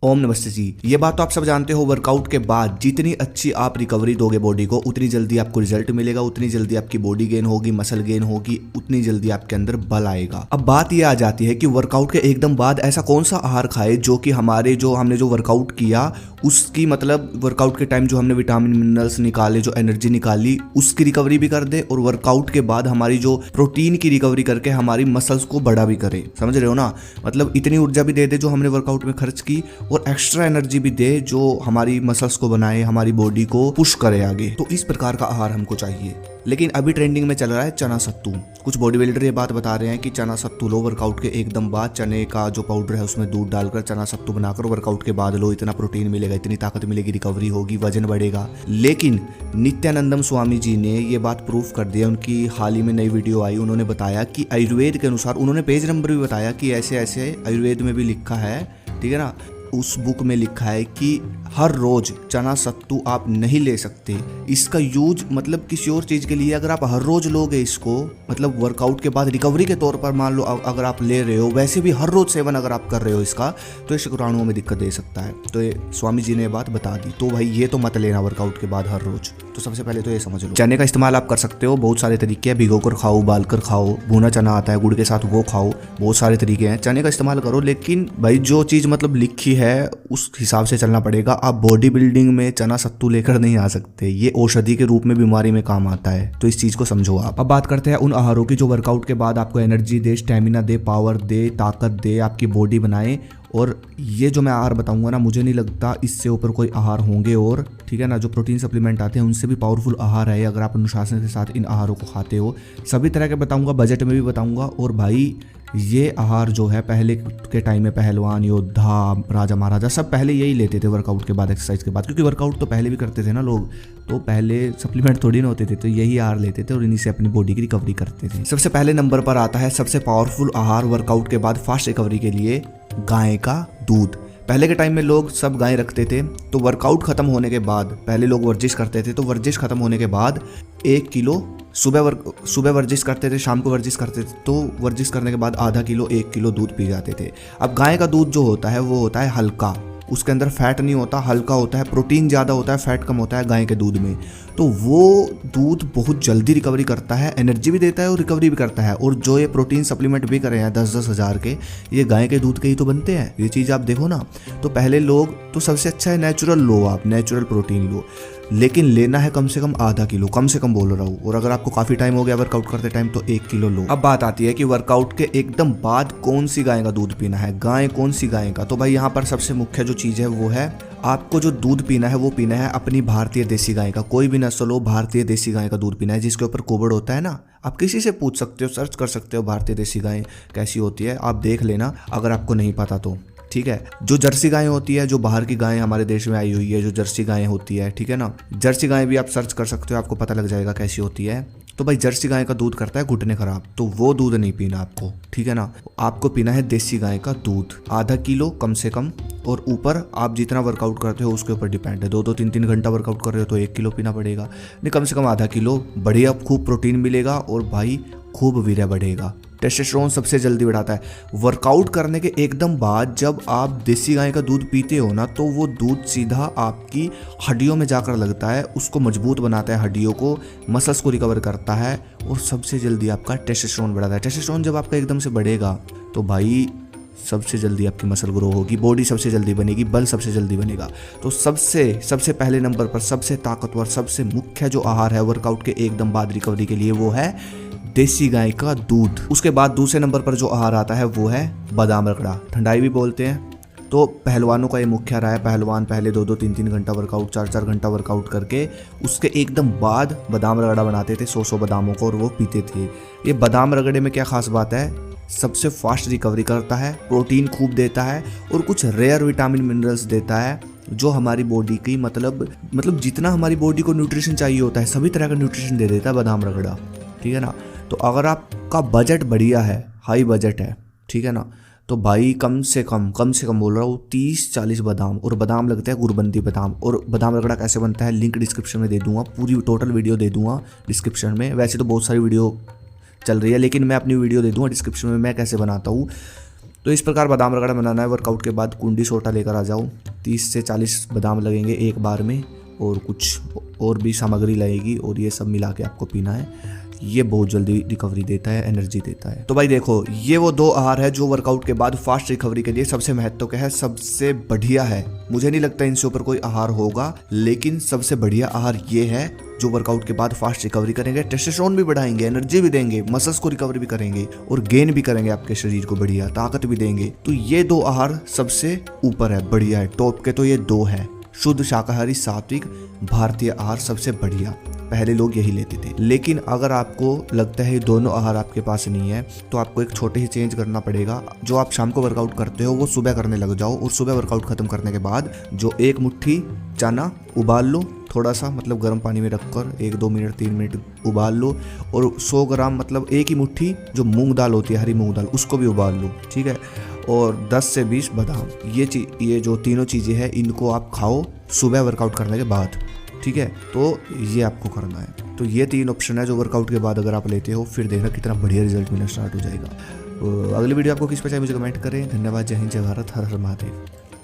ओम नमस्ते जी। ये बात तो आप सब जानते हो, वर्कआउट के बाद जितनी अच्छी आप रिकवरी दोगे बॉडी को, उतनी जल्दी आपको रिजल्ट मिलेगा, उतनी जल्दी आपकी बॉडी गेन होगी, मसल गेन होगी, उतनी जल्दी आपके अंदर बल आएगा। अब बात ये आ जाती है कि वर्कआउट के एकदम बाद ऐसा कौन सा आहार खाए जो कि हमने जो वर्कआउट किया उसकी मतलब वर्कआउट के टाइम जो हमने विटामिन मिनरल्स निकाले, जो एनर्जी निकाली, उसकी रिकवरी भी कर दे और वर्कआउट के बाद हमारी जो प्रोटीन की रिकवरी करके हमारी मसल्स को बड़ा भी करे। समझ रहे हो ना? मतलब इतनी ऊर्जा भी दे दे जो हमने वर्कआउट में खर्च की, और एक्स्ट्रा एनर्जी भी दे जो हमारी मसल्स को बनाए, हमारी बॉडी को पुश करे आगे। तो इस प्रकार का आहार हमको चाहिए। लेकिन अभी ट्रेंडिंग में चल रहा है चना सत्तू। कुछ बॉडी बिल्डर ये बात बता रहे हैं कि चना सत्तू लो वर्कआउट के एकदम बाद, चने का जो पाउडर है उसमें दूध डालकर चना सत्तू बनाकर वर्कआउट के बाद लो, इतना प्रोटीन मिलेगा, इतनी ताकत मिलेगी, रिकवरी होगी, वजन बढ़ेगा। लेकिन नित्यानंदम स्वामी जी ने ये बात प्रूफ कर दिया। उनकी हाल ही में नई वीडियो आई, उन्होंने बताया कि आयुर्वेद के अनुसार, उन्होंने पेज नंबर भी बताया कि ऐसे ऐसे आयुर्वेद में भी लिखा है, ठीक है ना, उस बुक में लिखा है कि हर रोज चना सत्तू आप नहीं ले सकते। इसका यूज मतलब किसी और चीज के लिए, अगर आप हर रोज लोगे इसको, मतलब वर्कआउट के बाद रिकवरी के तौर पर मान लो अगर आप ले रहे हो, वैसे भी हर रोज सेवन अगर आप कर रहे हो इसका, तो ये शुक्राणुओं में दिक्कत दे सकता है। तो ये स्वामी जी ने बात बता दी। तो भाई ये तो मत लेना वर्कआउट के बाद हर रोज। तो सबसे पहले तो ये समझ लो, चने का इस्तेमाल आप कर सकते हो, बहुत सारे तरीके हैं। भिगो कर खाओ, उबाल कर खाओ, भुना चना आता है गुड़ के साथ, वो खाओ, बहुत सारे तरीके हैं। चने का इस्तेमाल करो, लेकिन भाई जो चीज़ मतलब लिखी है उस हिसाब से चलना पड़ेगा। आप बॉडी बिल्डिंग में चना सत्तू लेकर नहीं आ सकते, ये औषधि के रूप में बीमारी में काम आता है, तो इस चीज़ को समझो आप। अब बात करते हैं उन आहारों की जो वर्कआउट के बाद आपको एनर्जी दे, स्टेमिना दे, पावर दे, ताकत दे, आपकी बॉडी बनाए। और ये जो मैं आहार बताऊंगा ना, मुझे नहीं लगता इससे ऊपर कोई आहार होंगे। और ठीक है ना, जो प्रोटीन सप्लीमेंट आते हैं उनसे भी पावरफुल आहार है अगर आप अनुशासन के साथ इन आहारों को खाते हो। सभी तरह के बताऊंगा, बजट में भी बताऊंगा। और भाई ये आहार जो है पहले के टाइम में पहलवान, योद्धा, राजा महाराजा सब पहले यही लेते थे वर्कआउट के बाद, एक्सरसाइज के बाद, क्योंकि वर्कआउट तो पहले भी करते थे ना लोग, तो पहले सप्लीमेंट थोड़ी ना होते थे, तो यही आहार लेते थे और इन्हीं से अपनी बॉडी की रिकवरी करते थे। सबसे पहले नंबर पर आता है सबसे पावरफुल आहार वर्कआउट के बाद फास्ट रिकवरी के लिए, गाय का दूध। पहले के टाइम में लोग सब गाय रखते थे, तो वर्कआउट खत्म होने के बाद, पहले लोग वर्जिश करते थे, तो वर्जिश खत्म होने के बाद 1 किलो सुबह वर्जिश करते थे, शाम को वर्जिश करते थे, तो वर्जिश करने के बाद आधा किलो 1 किलो दूध पी जाते थे। अब गाय का दूध जो होता है वो होता है हल्का, उसके अंदर फैट नहीं होता, हल्का होता है, प्रोटीन ज़्यादा होता है, फैट कम होता है गाय के दूध में। तो वो दूध बहुत जल्दी रिकवरी करता है, एनर्जी भी देता है और रिकवरी भी करता है। और जो ये प्रोटीन सप्लीमेंट भी कर रहे हैं 10-10 हज़ार के, ये गाय के दूध के ही तो बनते हैं। ये चीज़ आप देखो ना, तो पहले लोग तो सबसे अच्छा है नेचुरल लो, आप नेचुरल प्रोटीन लो, लेकिन लेना है कम से कम आधा किलो, कम से कम बोल रहा हूँ। और अगर आपको काफ़ी टाइम हो गया वर्कआउट करते टाइम, तो 1 किलो लो। अब बात आती है कि वर्कआउट के एकदम बाद कौन सी गाय का दूध पीना है, गाय कौन सी गाय का। तो भाई यहाँ पर सबसे मुख्य जो चीज़ है वो है, आपको जो दूध पीना है वो पीना है अपनी भारतीय देसी गाय का। कोई भी नस्ल हो, भारतीय देसी गाय का दूध पीना है, जिसके ऊपर कोबड़ होता है ना। आप किसी से पूछ सकते हो, सर्च कर सकते हो भारतीय देसी गाय कैसी होती है, आप देख लेना अगर आपको नहीं पता तो, ठीक है। जो जर्सी गाय होती है, जो बाहर की गाय हमारे देश में आई हुई है, जो जर्सी गाय होती है, ठीक है ना, जर्सी गाय भी आप सर्च कर सकते हो, आपको पता लग जाएगा कैसी होती है। तो भाई जर्सी गाय का दूध करता है घुटने खराब, तो वो दूध नहीं पीना आपको, ठीक है ना। आपको पीना है देसी गाय का दूध, आधा किलो कम से कम। और ऊपर आप जितना वर्कआउट करते हो उसके ऊपर डिपेंड है। 2-2, 3-3 घंटा वर्कआउट कर रहे हो तो 1 किलो पीना पड़ेगा, नहीं कम से कम आधा किलो। बढ़िया खूब प्रोटीन मिलेगा और भाई खूब वीर्य बढ़ेगा। टेस्टोस्टेरोन सबसे जल्दी बढ़ाता है। वर्कआउट करने के एकदम बाद जब आप देसी गाय का दूध पीते हो ना, तो वो दूध सीधा आपकी हड्डियों में जाकर लगता है, उसको मजबूत बनाता है, हड्डियों को, मसल्स को रिकवर करता है और सबसे जल्दी आपका टेस्टोस्टेरोन बढ़ाता है। टेस्टोस्टेरोन जब आपका एकदम से बढ़ेगा तो भाई सबसे जल्दी आपकी मसल ग्रो होगी, बॉडी सबसे जल्दी बनेगी, बल सबसे जल्दी बनेगा। तो सबसे पहले नंबर पर सबसे ताकतवर, सबसे मुख्य जो आहार है वर्कआउट के एकदम बाद रिकवरी के लिए, वो है देसी गाय का दूध। उसके बाद दूसरे नंबर पर जो आहार आता है वो है बादाम रगड़ा, ठंडाई भी बोलते हैं। तो पहलवानों का ये मुख्य रहा है, पहलवान पहले 2-2, 3-3 घंटा वर्कआउट, 4-4 घंटा वर्कआउट करके उसके एकदम बाद बादाम रगड़ा बनाते थे 100-100 बादामों को, और वो पीते थे। ये बादाम रगड़े में क्या खास बात है, सबसे फास्ट रिकवरी करता है, प्रोटीन खूब देता है और कुछ रेयर विटामिन मिनरल्स देता है, जो हमारी बॉडी की मतलब जितना हमारी बॉडी को न्यूट्रिशन चाहिए होता है, सभी तरह का न्यूट्रिशन दे देता है बादाम रगड़ा, ठीक है ना। तो अगर आपका बजट बढ़िया है, हाई बजट है, ठीक है ना, तो भाई कम से कम बोल रहा हूँ 30-40 बादाम। और बादाम लगता है गुरबंदी बादाम। और बादाम रगड़ा कैसे बनता है, लिंक डिस्क्रिप्शन में दे दूंगा, पूरी टोटल वीडियो दे दूंगा डिस्क्रिप्शन में। वैसे तो बहुत सारी वीडियो चल रही है, लेकिन मैं अपनी वीडियो दे दूंगा डिस्क्रिप्शन में, मैं कैसे बनाता हूँ। तो इस प्रकार बादाम रगड़ा बनाना है। वर्कआउट के बाद कुंडी सोटा लेकर आ जाओ, 30 से 40 बादाम लगेंगे एक बार में, और कुछ और भी सामग्री लगेगी, और ये सब मिला के आपको पीना है। ये बहुत जल्दी रिकवरी देता है, एनर्जी देता है। तो भाई देखो, ये वो 2 आहार है जो वर्कआउट के बाद फास्ट रिकवरी के लिए सबसे महत्व के है, सबसे बढ़िया है। मुझे नहीं लगता इनसे ऊपर कोई आहार होगा, लेकिन सबसे बढ़िया आहार ये है जो वर्कआउट के बाद फास्ट रिकवरी करेंगे, टेस्टोस्टेरोन भी बढ़ाएंगे, एनर्जी भी देंगे, मसल्स को रिकवरी भी करेंगे, और गेन भी करेंगे आपके शरीर को, बढ़िया ताकत भी देंगे। तो ये 2 आहार सबसे ऊपर है, बढ़िया है, टॉप के तो ये 2 है। शुद्ध शाकाहारी सात्विक भारतीय आहार सबसे बढ़िया, पहले लोग यही लेते थे। लेकिन अगर आपको लगता है दोनों आहार आपके पास नहीं है, तो आपको एक छोटे ही चेंज करना पड़ेगा। जो आप शाम को वर्कआउट करते हो वो सुबह करने लग जाओ, और सुबह वर्कआउट खत्म करने के बाद जो 1 मुट्ठी चना उबाल लो, थोड़ा सा मतलब गर्म पानी में रखकर 1-2 मिनट 3 मिनट उबाल लो, और 100 ग्राम मतलब 1 ही मुट्ठी जो मूंग दाल होती है, हरी मूंग दाल, उसको भी उबाल लो, ठीक है। और 10 से 20 बादाम, ये जो तीनों चीज़ें हैं इनको आप खाओ सुबह वर्कआउट करने के बाद, ठीक है। तो ये आपको करना है। तो ये 3 ऑप्शन है जो वर्कआउट के बाद अगर आप लेते हो, फिर देखना कितना बढ़िया रिजल्ट मिलना स्टार्ट हो जाएगा। तो अगली वीडियो आपको किस पे चाहिए मुझे कमेंट करें। धन्यवाद। जय हिंद, जय भारत, हर हर महादेव।